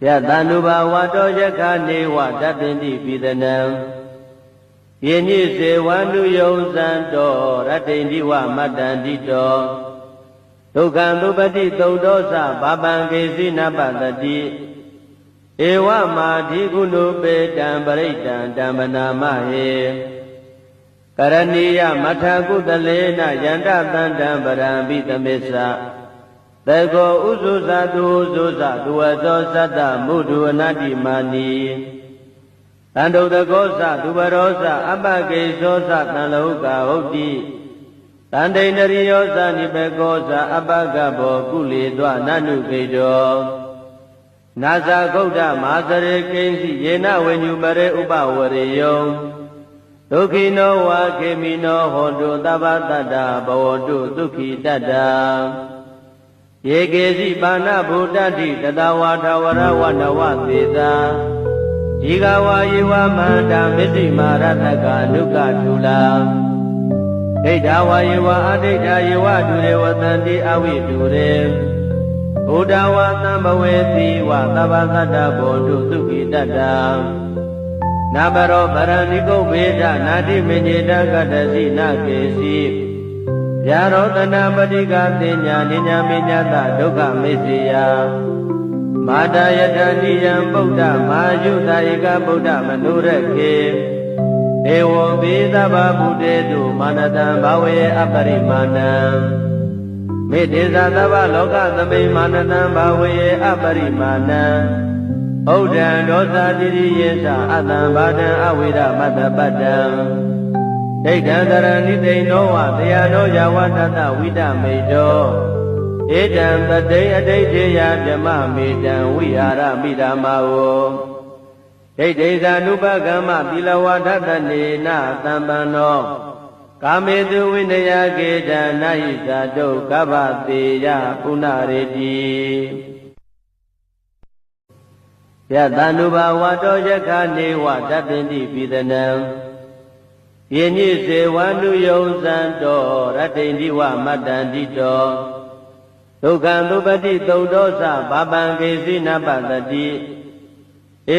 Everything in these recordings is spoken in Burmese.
ယတန္တုဘာဝတောယက္ခနေဝတပ္ပိတိပိသနံယေနိစေဝန္တုယုံဇံတောရတ္တိတိဝမတ္တန္တိတောဒုက္ခံသုပတိသုတ်တောသဘာပံကေစီနပတတိဧဝမာဓိကုဏုပေတံပရိတံဓမ္မနာမဟေကရဏီယမထာကုတလေနယန္တသန္တံပရံပိသမေသသေကောဥဇုဇတုဥဇုဇသူဝသောသတ္တမုဒုအနတ္တိမာနီတန္တုတကောသသူဘရောသအပကေသောသတံလောကဟုတ်တိတန္တိန္ဒရိယောသနိဘေကောသအပကဘောကုလေသောနနုခေတောနာဇာဂௌဒမာသရေကိဉ္စီယေနဝေညုပရေဥပဝရေယောဒုက္ခိနောဝါခေမိနောဟောတုသဗ္ဗတတ္တဘဝတုဒုက္ခိတတ္တယေကေစီပါဏဗုဒ္ဓတိတတဝါထဝရဝနဝသေသာဒီဃဝါယေဝမန္တမစ္စည်းမာရတကအနုကထုလာဒိဋ္ဌဝါယေဝအဒိဋ္ဌယေဝဒုရေဝတန္တိအဝိဒုရေဘုဒ္ဓဝါသံဘဝေတိဝသဗ္ဗသတ္တဘောတုသုခိတတ္တနာဘရောဗရဏိကုဗေဒနာတိမေညေတကတ္တစီနကေစီဗျာရောတနာပတိကသိညာနိညာမေညတဒုက္ခမေစေယမာတယတနိယံဗုဒ္ဓမာယုတာဧကဗုဒ္ဓမနုရခေဧဝံပိသဗ္ဗဗုတေတုမာနတံဘာဝေအပရိမာဏံမေတ္တေသသဗ္ဗလောကသမိမာနတံဘာဝေအပရိမာဏံဩဒံဒောသတိရိယေသအတံဘာဒံအဝိရမတ္တပတ္တံဒိဋ္ဌံတရဏိသိဏောဝတရားနောယဝတတဝိတမေတောဧတံတတိအဋိဋ္ဌေယဗြမမေတံဝိဟာရမိဓမ္မာဝဒိဋ္ဌိဇာနုပကမ္မသီလဝဒတနေနသံပန္နောကာမေတုဝိနယကေတံနာဟိဇာတုကဗ္ဗတေယပုဏ္ဏရေတိယတန္တုဘာဝတောယက္ခနေဝတပ္ပိတိပိသနံယေနိစေဝန္တုယုံဇံတောရတ္တိတိဝမတ္တန္တိတောဒုက္ခံသုပတိသုတ်တောသဘာပံကေစီနပတတိ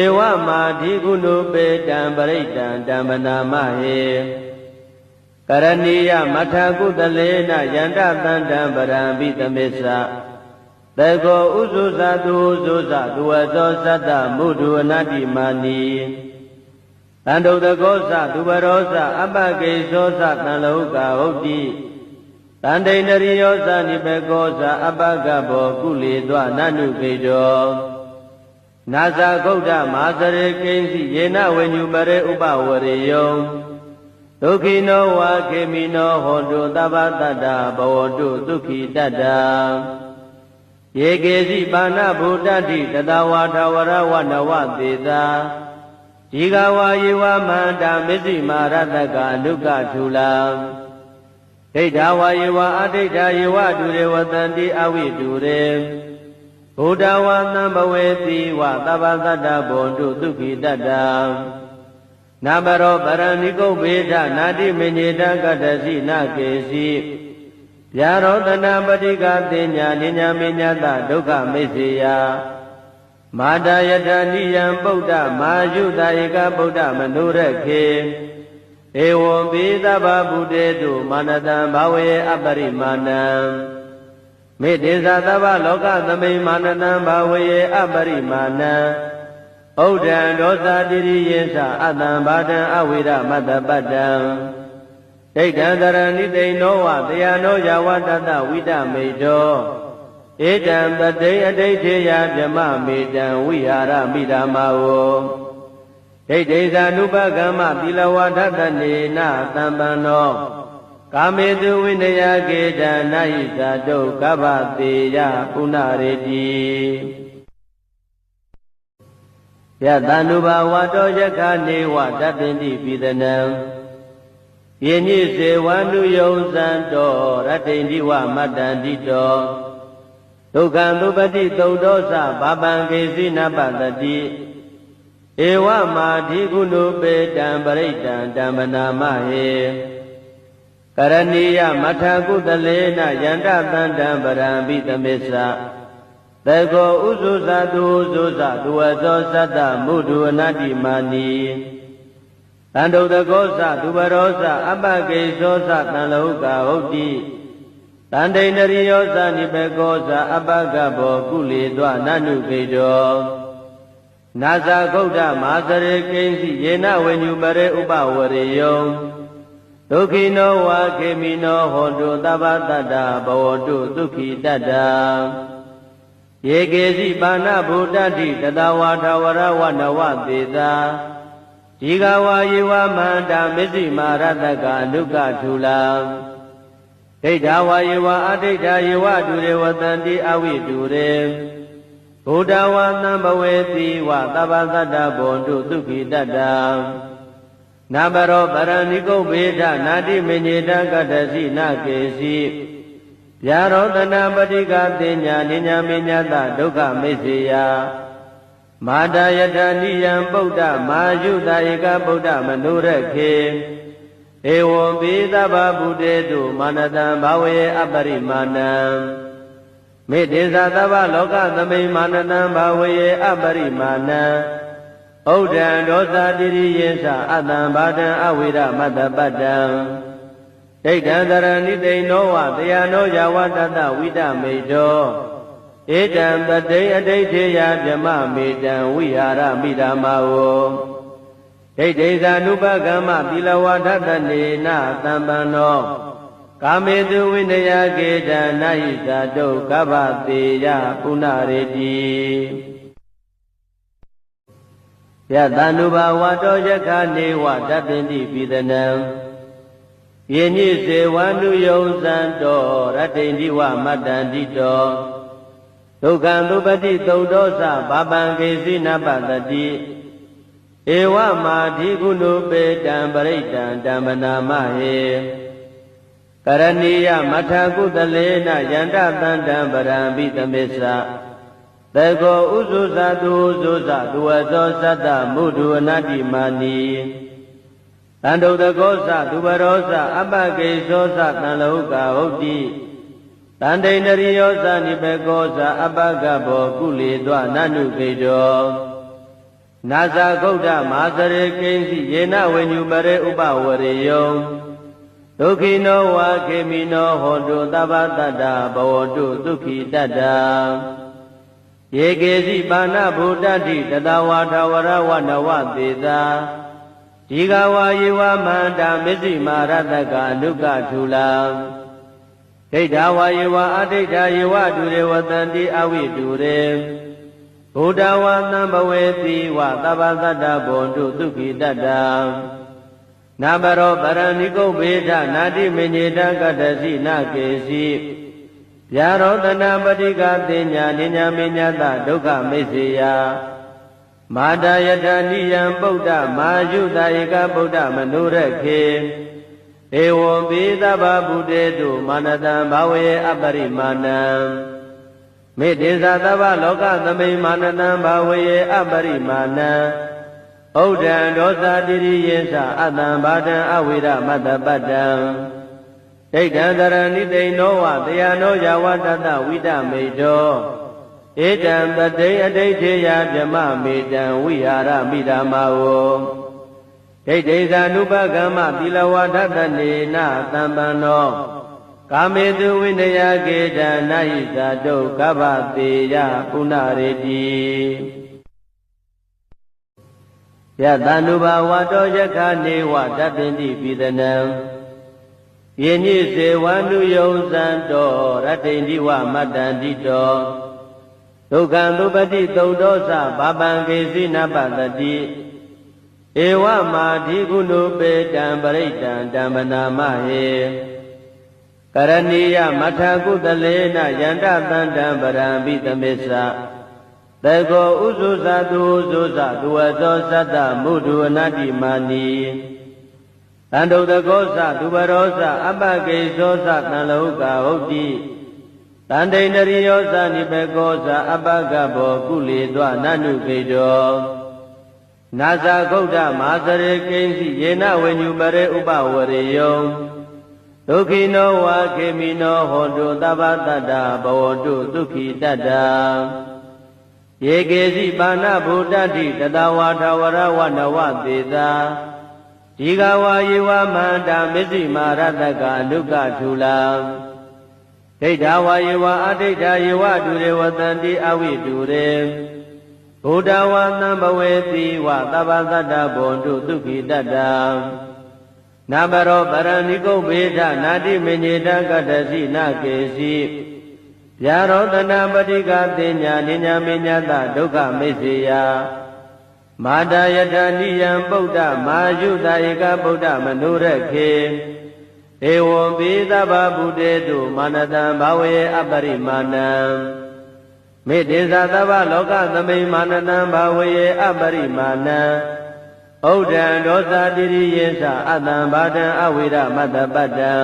ဧဝမာဓိကုဏုပေတံပရိတံဓမ္မနာမဟေကရဏီယမထာကုတလေနယန္တသန္တံပရံပိသမေသသေကောဥဇုဇသူဥဇုဇသူဝသောသတ္တမုဒုအနတ္တိမာနီတန္တုတကောသသူဘရောသအပကေသောသတံလောကဟုတ်တိတန္တိန္ဒရိယောသနိဘေကောသအပကဘောကုလေသောနနုခေတောနာဇာဂௌဒမာသရေကိဉ္စီယေနဝေညုပရေဥပဝရေယောဒုက္ခိနောဝါခေမိနောဟောတုသဗ္ဗတတ္တဘဝတုဒုက္ခိတတ္တယေကေစီပါဏဗုဒ္ဓတိတတဝါထဝရဝနဝသေသာဒီဃဝါယေဝမန္တမစ္စည်းမာရတကအနုကထုလာဒိဋ္ဌဝါယေဝအဒိဋ္ဌယေဝဒုရေဝတန္တိအဝိဒုရေဘုဒ္ဓဝါသံဘဝေတိဝသဗ္ဗသတ္တဘောတုသုခိတတ္တနာဘရောဗရဏိကုဗေဒနာတိမေညေတကတ္တစီနကေစီဗျာရောတနာပတိကသိညာနိညာမေညတဒုက္ခမေစေယမာတယတနိယံဗုဒ္ဓမာယုတာဧကဗုဒ္ဓမနုရခေဧဝံပိသဗ္ဗဗုတေတုမာနတံဘာဝေအပရိမာဏံမေတ္တေသသဗ္ဗလောကသမိမာနတံဘာဝေအပရိမာဏံဩဒံဒောသတိရိယေသအတံဘာဒံအဝိရမတ္တပတ္တံဒိဋ္ဌံတရဏိသိဏောဝတရားနောယဝတတဝိတမေတောဧတံတတိအဋိဋ္ဌေယဗြမမေတံဝိဟာရမိဓမ္မာဝဒိဋ္ဌိဇာနုပကမ္မသီလဝဒတနေနသံပန္နောကာမေတုဝိနယကေတံနာဟိဇာတုကဗ္ဗတေယပုဏ္ဏရေတိယတန္တုဘာဝတောယက္ခနေဝတပ္ပိတိပိသနံယေနိစေဝန္တုယုံဇံတောရတ္တိတိဝမတ္တန္တိတောဒုက္ခံသုပတိသုတ်တောသဘာပံကေစီနပတတိဧဝမာဓိကုဏုပေတံပရိတံဓမ္မနာမဟေကရဏီယမထာကုတလေနယန္တသန္တံပရံပိသမေသ တေကောဥဇုဇာတုဥဇုဇာသူဝဇောသတ္တမုဒုအနတ္တိမာနီတန္တုတကောသသူဘရောသအပ္ပကေဇောသတံလောကဟုတ်တိတန္တိန္ဒရိယောသနိဘေကောသအပ္ပကဘောကုလေတွနနုခေတောနာဇာဂௌဒမဟာစရေကိဉ္စီယေနဝေညုပရေဥပဝရေယောဒုက္ခိနောဝါခေမိနောဟောတုသဗ္ဗတတ္တဘဝတုဒုက္ခိတတ္တယေကေစီပါဏဗုဒ္ဓတိတတဝါထဝရဝနဝသေသာဒီဃဝါယေဝမန္တာမစ္စည်းမာရတကအနုကထူလာဒိဋ္ဌဝါယေဝအဒိဋ္ဌယေဝတုရေဝတန္တိအဝိတုရေဘုဒ္ဓဝါသံဘဝေတိဝသဗ္ဗတတ္တဘောတုဒုက္ခိတတ္တနာဘရောပရဏိကုဗ္ဗေဒနာတိမညေတကတ္တစီနာကေစီဗျာရောတနာပတိကတင်ညာနိညာမေညတဒုက္ခမိစ္ဆေယမာတယထနိယံပုဒ္ဓမာယုတဧကဗုဒ္ဓမနုရခေဧဝံပိသဗ္ဗဗုတေတုမာနတံဘာဝေအပရိမာဏံမေတ္တေသသဗ္ဗလောကသမိမာနတံဘာဝေအပရိမာဏံဩဒံဒောသတိရိယေသအတံဘာတံအဝိရမတ္တပတ္တံဒိဋ္ဌံတရဏိတိနောဝတယနောယဝတတဝိတမေတောဧတံပတိအဋိဋ္ဌေယဗြမမေတံဝိဟာရမိဓမ္မာဝဒိဋ္ဌိဇာနုပကမ္မသီလဝါဒတနေနသံပန္နောကာမေတုဝိနယကေတံနာဟိဇာတုကဗ္ဗတေယပုဏ္ဏရေတိယတန္တုဘာဝတောယခနေဝတပ္ပိတိပိသနံယေညိစေဝန္တုယုံဇံတောရတ္တိန္တိဝမတ္တန္တိတောဒုက္ခံသုပတိသုတ်တောသဘာပံကေစီနပတတိဧဝမာဓိကုဏုပေတံပရိတံဓမ္မနာမဟေကရဏီယမထာကုသလေနယန္တသန္တံပရံဘိသမစ္ဆတေကောဥဇုဇာတုဥဇုဇာသူဝဇောသတ္တမုဒုအနတ္တိမာနီတန္တုတကောသသူဘရောသအပ္ပကေဇောသတံလောကဟုတ်တိတန္တိန္ဒရိယောသနိဘေကောသအပ္ပကဘောကုလေတွနနုခေတောနာဇာဂௌဒမဟာစရေကိဉ္စီယေနဝေညုပရေဥပဝရေယောဒုက္ခိနောဝါခေမိနောဟောတုသဗ္ဗတတ္တဘဝတုဒုက္ခိတတ္တယေကေစီပါဏဗုဒ္ဓတိတတဝါထဝရဝနဝသေသာဒီဃဝါယေဝမန္တာမစ္စည်းမာရတကအနုကထူလာဒိဋ္ဌဝါယေဝအဒိဋ္ဌယေဝတုရေဝတန္တိအဝိတုရေဘုဒ္ဓဝါသံဘဝေတိဝသဗ္ဗတတ္တဘောတုဒုက္ခိတတ္တနာဘရောပရဏိကုဗ္ဗေဒနာတိမညေတကတ္တစီနာကေစီဗျာရောတနာပတိကတင်ညာနိညာမေညတဒုက္ခမိစ္ဆေယမာတယထနိယံပုဒ္ဓမာယုတဧကဗုဒ္ဓမနုရခေဧဝံပိသဗ္ဗဗုတေတုမာနတံဘာဝေအပရိမာဏံမေတ္တေသသဗ္ဗလောကသမိမာနတံဘာဝေအပရိမာဏံဩဒံဒောသတိရိယေသအတံဘာတံအဝိရမတ္တပတ္တံဒိဋ္ဌံတရဏိတိနောဝတယနောယဝတတဝိတမေတောဧတံပတိအဋိဋ္ဌေယဗြမမေတံဝိဟာရမိဓမ္မာဝဒိဋ္ဌိဇာနုပကမ္မသီလဝါဒတနေနသံပန္နောကာမေတုဝိနယကေတံနာဟိဇာတုကဗ္ဗတေယပုဏ္ဏရေတိယတန္တုဘာဝတောယခနေဝတပ္ပိတိပိသနံယေညိစေဝန္တုယုံဇံတောရတ္တိန္တိဝမတ္တန္တိတောဒုက္ခံသုပတိသုတ်တောသဘာပံကေစီနပတတိဧဝမာဓိကုဏုပေတံပရိတံဓမ္မနာမဟေကရဏီယမထာကုသလေနယန္တသန္တံပရံဘိသမစ္ဆတေကောဥဇုဇာတုဥဇုဇာသူဝဇောသတ္တမုဒုအနတ္တိမာနီတန္တုတကောသသူဘရောသအပ္ပကေဇောသတံလောကဟုတ်တိတန္တိန္ဒရိယောသနိဘေကောသအပ္ပကဘောကုလေတွနနုခေတောနာဇာဂௌဒမဟာစရေကိဉ္စီယေနဝေညုပရေဥပဝရေယောဒ ဒုက္ခိနောဝါခေမိနောဟောတုသဗ္ဗတတ္တဘဝတုဒုက္ခိတတ္တယေကေစီပါဏဗုဒ္ဓတိတတဝါထဝရဝနဝသေသာဒီဃဝါယေဝမန္တာမစ္စည်းမာရတကအနုကထူလာဒိဋ္ဌဝါယေဝအဒိဋ္ဌယေဝဒုရေဝတန္တိအဝိတုရေဘုဒ္ဓဝါသံဘဝေတိဝသဗ္ဗတတ္တဘောတုဒုက္ခိတတ္တနာဘရောပရဏိကုဗေဒနာတိမညေတကတ္တစီနာကေစီဗျာရောတနာပတိကတင်ညာနိညာမညတဒုက္ခမိစ္ဆေယမာတာယတနိယံပုဒ္ဓမာယုတဧကဗုဒ္ဓမနုရခေဧဝံပိသဗ္ဗဗုတေတုမာနတံဘာဝေအပရိမာဏံမေတ္တေသသဗ္ဗလောကသမိမာနတံဘာဝေအပရိမာဏံဩဒံဒောသတိရိယေသအတံဘာဒံအဝိရမတ္တပတ္တံ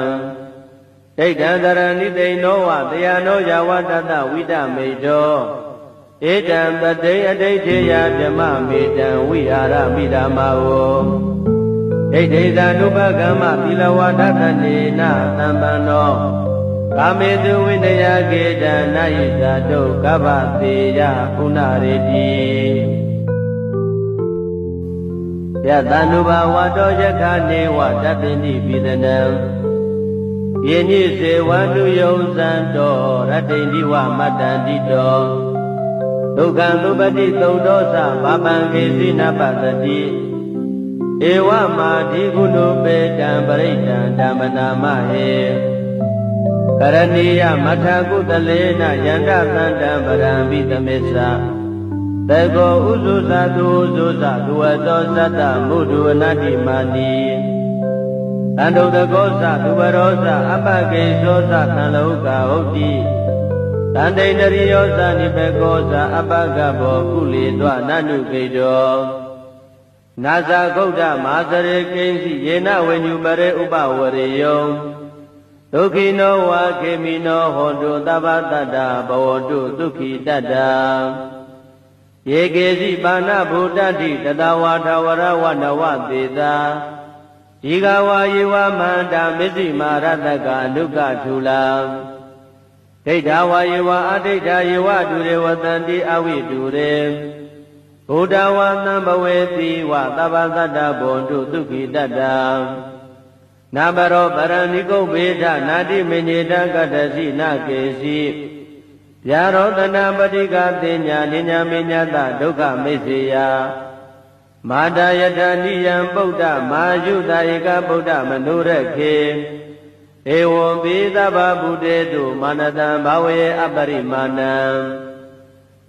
ဒိဋ္ဌံတရဏိသိနောဝတယနောယဝတတဝိတမေတောဧတံတတိအဋိဋ္ဌေယဓမ္မမေတံဝိဟာရမိဓမ္မာဝဒိဋ္ဌိသာနုပကမ္မသီလဝါဒတနေနသံပန္နောကာမေတုဝိနယကေတံနာယိဇာတုကဗ္ဗသေယပုဏ္ဏရေတိယတနုဘဝတောယခနေဝတပ္ပိနိပိသနံယေညိစေဝန္တုယုံဇံတောရတ္တိန္ဒီဝမတ္တန္တိတောဒုက္ခံသုပတိသုဒ္ဓောသဘာပံကေစီနပတတိဧဝမာဓိကုဏုပေတံပရိတံဓမ္မနာမဟေကရဏီယမထကုတလေနယန္တသန္တံပရံပိသမစ္ဆတေကောဥဇုသတုဥဇုသသူဝတောသတ္တမုဒုဝနတိမာနိတန္တုတကောသသူဝရောသအပကေသောသသံလောကဟုတ်တိတန္တိန္ဒရိယောသနိဘေကောသအပကဘောကုလေသောနနုကေတောနာဇာဂௌဒမာသရေကိဉ္စီယေနဝေညုပရေဥပဝရေယောဒုက္ခိနောဝါခေမိနောဟောတုသဗ္ဗတတ္တဘဝတုဒုက္ခိတတ္တယေကေစီပါဏဗုဒ္ဓတိတတဝါထဝရဝနဝသေသာဒီဃဝါယေဝမန္တာမစ္စည်းမာရတကအနုကထူလာဒိဋ္ဌဝါယေဝအဒိဋ္ဌယေဝဒုရေဝတန္တိအဝိတုရေဘုဒ္ဓဝါသံဘဝေတိဝသဗ္ဗတတ္တဘောတုဒုက္ခိတတ္တနာဘရောပရဏိကုဗေဒနာတိမညေတကတ္တစီနာကေစီဗျာရောတနာပတိကတင်ညာနိညာမညတဒုက္ခမိစ္ဆေယမာတာယတနိယံပုဒ္ဓမာယုတဧကဗုဒ္ဓမနုရခေဧဝံပိသဗ္ဗဗုတေတုမာနတံဘာဝေအပရိမာဏံ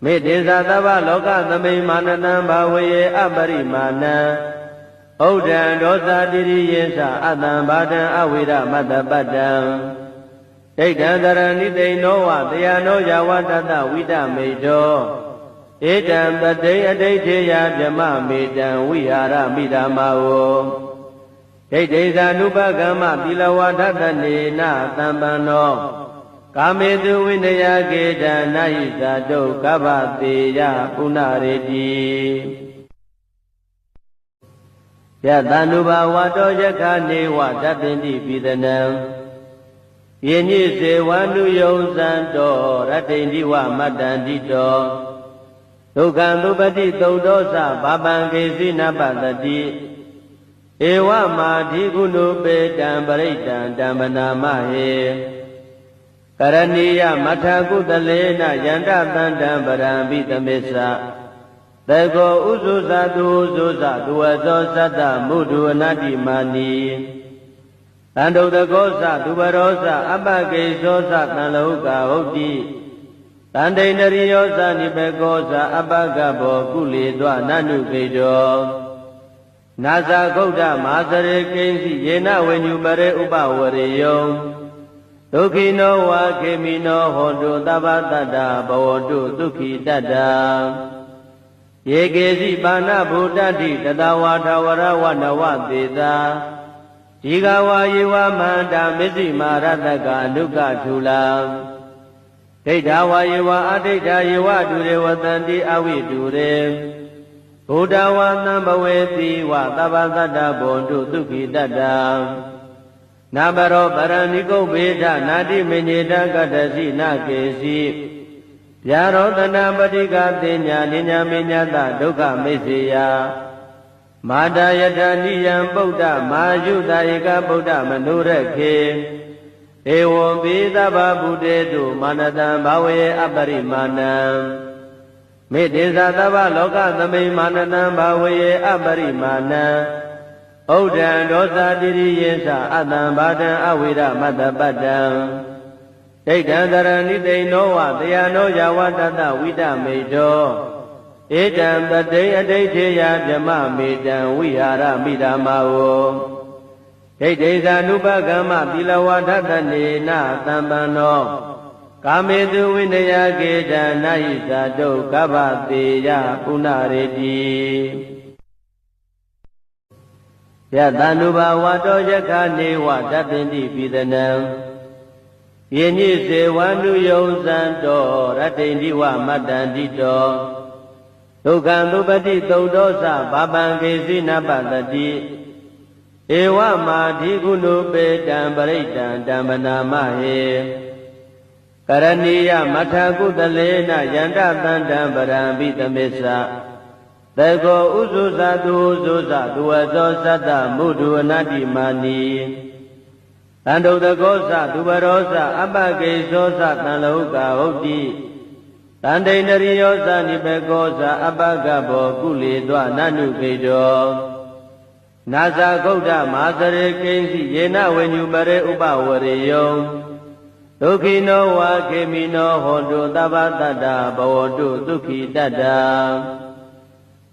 မေတ္တေသသဗ္ဗလောကသမိမာနတံဘာဝေအပရိမာဏံဩဒံဒောသတိရိယေသအတံဘာဒံအဝိရမတ္တပတ္တံဒိဋ္ဌံတရဏိသိနောဝတယနောယဝတတဝိတမေတောဧတံတတိအဋိဋ္ဌေယဓမ္မမေတံဝိဟာရမိဓမ္မာဝဒိဋ္ဌိသာနုပကမ္မသီလဝါဒတနေနသံပန္နောကာမေတုဝိနယကေတံနာယိဇာတုကဗ္ဗသေယပုဏ္ဏရေတိယတနုဘဝတောယခနေဝတပ္ပိနိပိသနံယေညိစေဝန္တုယုံဇံတောရတ္တိန္ဒီဝမတ္တန္တိတောဒုက္ခံသုပတိသုဒ္ဓောသဘာပံကေစီနပတတိဧဝမာဓိကုဏုပေတံပရိတံဓမ္မနာမဟေကရဏီယမထကုတလေနယန္တသန္တံပရံပိသမစ္ဆတေကောဥဇုသသူဥဇုသသူဝသောသတ္တမုဒုဝနတိမာနိတန္တုတကောသသူဝရောသအပကေသောသသံလောကဟုတ်တိတန္တိန္ဒရိယောသနိဘေကောသအပကဘောကုလေသောနနုကေတောနာဇာဂௌဒမာသရေကိဉ္စီယေနဝေညုပရေဥပဝရေယောဒုက္ခိနောဝါခေမိနောဟောတုသဗ္ဗတတ္တဘဝတုဒုက္ခိတတ္တယေကေစီပါဏဗုဒ္ဓတိတတဝါထဝရဝနဝသေသာဒီဃဝါယေဝမန္တာမစ္စည်းမာရတကအနုကထူလာဒိဋ္ဌဝါယေဝအဒိဋ္ဌယေဝဒုရေဝတန္တိအဝိတုရေဘုဒ္ဓဝါသံဘဝေတိဝသဗ္ဗတတ္တဘောတုဒုက္ခိတတ္တ နာဘရောပရဏိကုဗေဒနာတိမညေတကတ္တစီနာကေစီဗျာရောတနာပတိကတိညာနိညာမိညာတဒုက္ခမိစ္ဆေယမာတာယထာနိယံပုဒ္ဓမာယုတာဧကဗုဒ္ဓမနုရခေဧဝံပိသဗ္ဗဗုတေတုမာနတံဘာဝေအပရိမာဏံမေတ္တေသသဗ္ဗလောကသမိမာနတံဘာဝေအပရိမာဏံဩဒံဒောသတိရိယေသအတံဘာတံအဝိရမတ္တပတ္တံဒိဋ္ဌံသရဏိတိနောဝတယနောယဝတတဝိတမေတောဧတံပတိအဋိဋ္ဌေယဗြမမေတံဝိဟာရမိဓမ္မာဝဒိဋ္ဌိသ ानु ပကမ္မသီလဝါဒတနေနသံပန္နောကာမေတုဝိနယကေတနာဟိသတုကဗ္ဗတေယပုဏ္ဏရေတိယတ ानु ဘာဝတောယက္ခနေဝတပ္ပိတိပိသနံယေညိစေဝ ानु ယုံဇံတောရတ္တိန္တိဝမတ္တန္တိတောဒုက္ခံသုပတိသုတ်တောသဘာပံကေစီနပတတိဧဝမာဓိကုဏုပေတံပရိတံဓမ္မနာမဟေကရဏီယမထာကုတလေနယန္တသန္တံပရံပိသမေသသေကောဥဇုဇသူဥဇုဇသူဝသောသတ္တမုဒုအနတ္တိမာနီတန္တုတကောသသူဘရောသအပကေသောသတံလောကဟုတ်တိတန္တိန္ဒရိယောသနိဘေကောသအပကဘောကုလေသောနနုခေတောနာဇာဂௌဒမာသရေကိဉ္စီယေနဝိညုပရေဥပဝရေယောဒုက္ခိနောဝါခေမိနောဟောတုသဗ္ဗတတ္တဘဝတုဒုက္ခိတတ္တ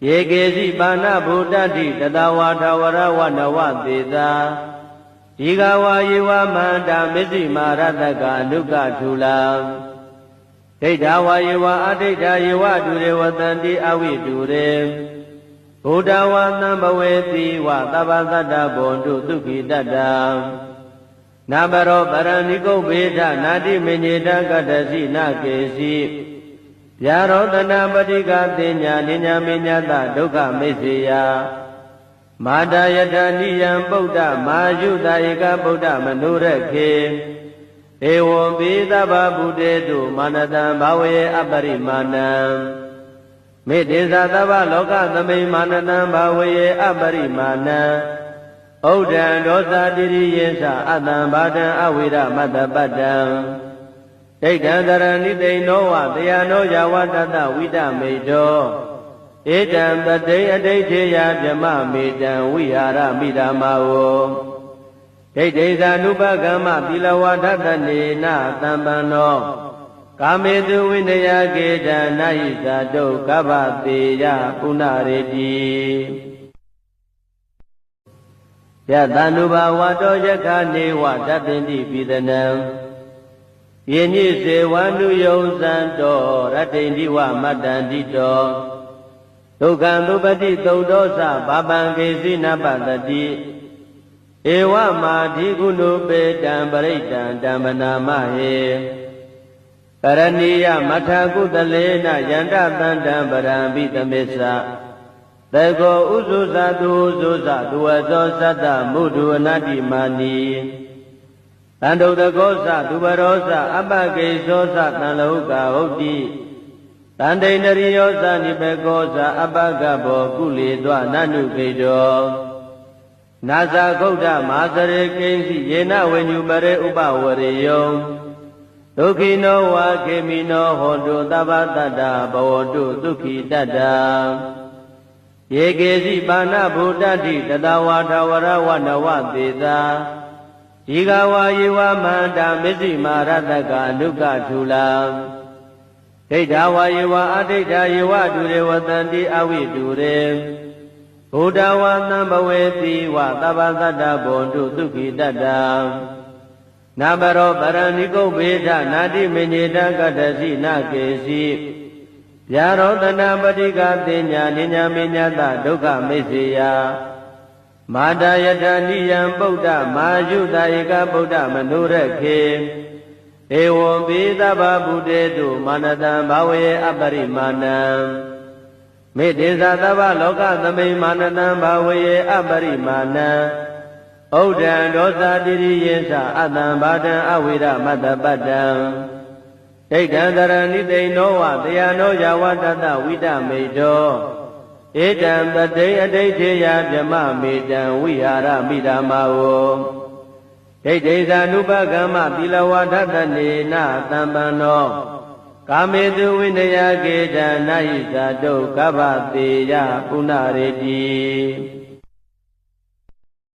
ယေကေစီပါဏဗုဒ္ဓတိတတဝါထဝရဝနဝသေသာဒီဃဝါယေဝမန္တာမစ္စည်းမာရတကအနုကထုလာဒိဋ္ဌဝါယေဝအဒိဋ္ဌယေဝဒုရေဝတံတိအဝိဒုရေဘုဒ္ဓဝါသံဘဝေတိဝသဗ္ဗသတ္တဘုံတုဒုက္ခိတတ္တနာဘရောပရဏိကုဗေဒနာတိမညေတကတ္တစီနာကေစီဗျာရောတနာပတိကတိညာနိညာမိညာတဒုက္ခမိစ္ဆေယမာတာယထာနိယံပုဒ္ဓမာယုတာဧကဗုဒ္ဓမနုရခေဧဝံပိသဗ္ဗဗုတေတုမာနတံဘာဝေအပရိမာဏံမေတ္တေသသဗ္ဗလောကသမိမာနတံဘာဝေအပရိမာဏံဩဒံဒောသတိရိယေသအတံဘာတံအဝိရမတ္တပတ္တံဒိဋ္ဌံသရဏိတိနောဝတယနောယဝတတဝိတမေတောဧတံပတိအဋိဋ္ဌေယဗြမမေတံဝိဟာရမိဓမ္မာဝဒိဋ္ဌိသ ानु ပကမ္မသီလဝါဒတနေနသံပန္နောကာမေတုဝိနယကေတနာဟိသတုကဗ္ဗတေယပုဏ္ဏရေတိယတ ानु ဘာဝတောယက္ခနေဝတပ္ပိတိပိသနံယေညိစေဝ ानु ယုံဇံတောရတ္တိန္တိဝမတ္တန္တိတောဒုက္ခံသုပတိသုတ်တောသဘာပံကေစီနပတတိဧဝမာဓိကုဏုပေတံပရိတံဓမ္မနာမဟေကရဏီယမထာကုတလေနယန္တသန္တံပရံပိသမေသသေကောဥဇုဇသူဥဇုဇသူဝသောသတ္တမုဒုအနတ္တိမာနီတန္တုတကောသသူဘရောသအပကေသောသတံလောကဟုတ်တိတန္တိန္ဒရိယောသနိဘေကောသအပကဘောကုလေသောနနုခေတောနာဇာဂௌဒမာသရေကိဉ္စီယေနဝိညုပရေဥပဝရေယောဒုက္ခိနောဝါခေမိနောဟောတုသဗ္ဗတတ္တဘဝတုဒုက္ခိတတ္တယေကေစီပါဏဗုဒ္ဓတိတတဝါထဝရဝနဝသေသာဒီဃဝါယေဝမန္တာမစ္စည်းမာရတကအနုကထုလာဒိဋ္ဌဝါယေဝအဒိဋ္ဌယေဝဒုရေဝတံတိအဝိဒုရေဘုဒ္ဓဝါသံဘဝေတိဝသဗ္ဗသတ္တဘုံတုဒုက္ခိတတ္တနာဘရောပရဏိကုဗေဒနာတိမညေတကတ္တစီနာကေစီဗျာရောတနာပတိကတိညာနိညာမိညာတဒုက္ခမိစ္ဆေယမာတာယထာနိယံပုဒ္ဓမာယုတာဧကဗုဒ္ဓမနုရခေဧဝံပိသဗ္ဗဗုတေတုမာနတံဘာဝေအပရိမာဏံမေတ္တေသသဗ္ဗလောကသမိမာနတံဘာဝေအပရိမာဏံဩ ဩဒံဒောသတိရိယေသအတံဘာဒံအဝိရမတ္တပတ္တံဒိဋ္ဌံတရဏိသိဏောဝတယနောယဝတတဝိတမေတောဧတံတတိအဋိဋ္ဌေယဗြမမေတံဝိဟာရမိဓမ္မာဝဒိဋ္ဌိသ ानु ပကမ္မသီလဝါဒတနေနသံပန္နောကာမေတုဝိနယကေတနာဟိသတုကဗ္ဗတေယပုဏ္ဏရေတိ